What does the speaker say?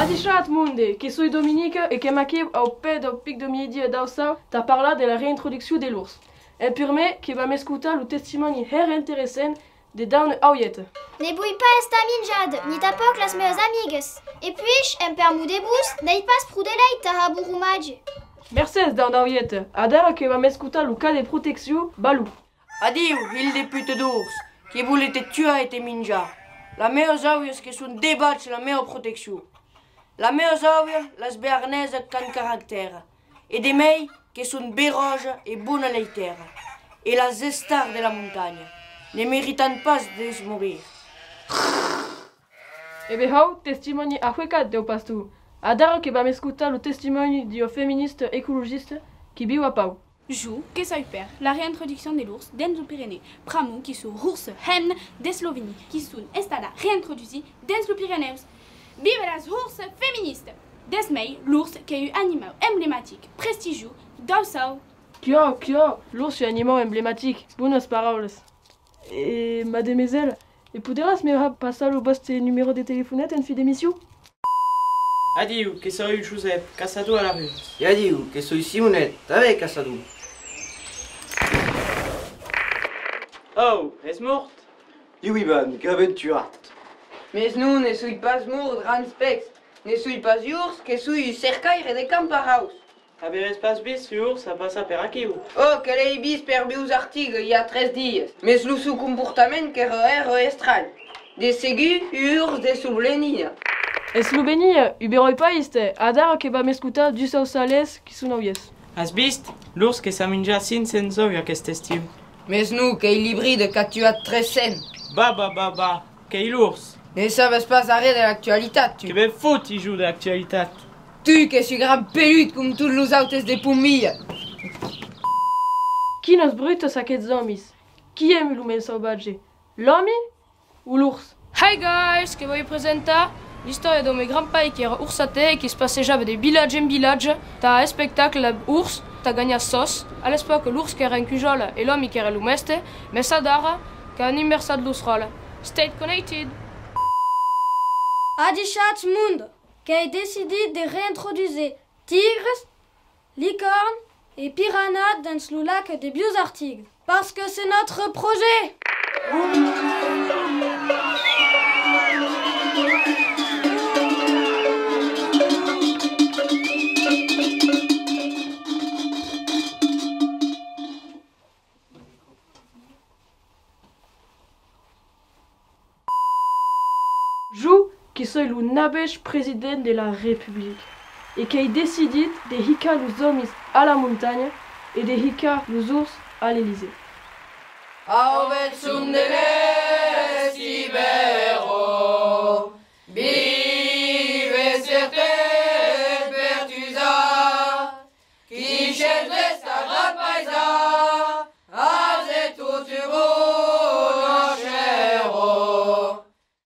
Adichat Munde, che sui Dominique e che m'acquive au pè del pic de midi d'Aussau, t'as parlé de la réintroduction de l'ours. Et pour moi, qui va m'écouter le témoignage très intéressant de Dawn Aouillette. Ne bouille pas esta minjade, ni tapoc las meus amigues. Et puis, un permou de bous, n'aille pas proudeleit ta haburumadje. Merci Dawn Aouillette. Adara qui va m'écouter le cas de protection, balou. Adieu, il des putes d'ours, qui voulait te tuer et te minja. La meilleure aouille que son débat, c'est la meilleure protection. La meilleure aouille, las béarnaises qu'un caractère. Et des meilles qui sont béroges et bonnes à l'aiter. Et las stars de la montagne, ne méritant pas de se mourir. E behau, testimoni a huecat de pastu. Adara qui va m'écouter le témoignage du féministe écologiste qui vit à Pau. Jou, que ça perd, la réintroduction de l'ours dans les Pyrénées. Pramou, qui sont ours hen de Slovénie, qui sont estada réintroduits dans les Pyrénées. Vive les ours féministes! Desmei, l'ours qui est un animal emblématique, prestigieux, d'Aussau. Kyo, l'ours est un animal emblématique. Bonnes paroles. Et mademoiselle, et podràs me passar le vostre numéro de téléphone en fi d'émission? Adieu, que soy Josep, casado a la rue. E adiu, que soy Simonette, avec casado. Oh, es morte? Oui, ben, qu'aventurat. Mais nous ne sommes pas morts ranspect, ne sommes pas ours, que sommes cercaire de camparaus. Haver pas bis l'ours, ça passe per aquí. Oh, que les bis per bius articles il y a 13 dies. Mais le sous comportement que re estral. De segu, urs de souvlenina. En Slovénie, uberoi paiste, Adara qui va m'écouter du Sausales qui sont nauies. Has vist? L'ours que s'aminja 500 oi aquest estiu. Mais nous, que l'hybride qu'a tué 1300. Ba, que l'ours. Ne savais pas arrêter de l'actualité, tu. Que ben fout il joue d'actualitat. Tu, que suis grand pelut comme tous les autres des poumilles. Qui nos brutos aquests homes? Qui aime l'humain sauvage? L'homme ou l'ours? Hi guys, que voy presentar l'histoire de mes grands-pères qui era oursaté et qui se passait jamais de village en village. T'as un spectacle ours, t'as gagné sauce. À l'espoir que l'ours qui era un cujol et l'homme qui era l'oumeste, mais ça d'ara qu'un immersat l'ousrol. Stay connected. Adichat Mund, qui a décidé de réintroduire tigres, licornes et piranhas dans le lac des Biosartigues. Parce que c'est notre projet. Jou qui soit le nabèche président de la République et qui a décidé de hicar les hommes à la montagne et de hicar les ours à l'Élysée. Auvet sunt de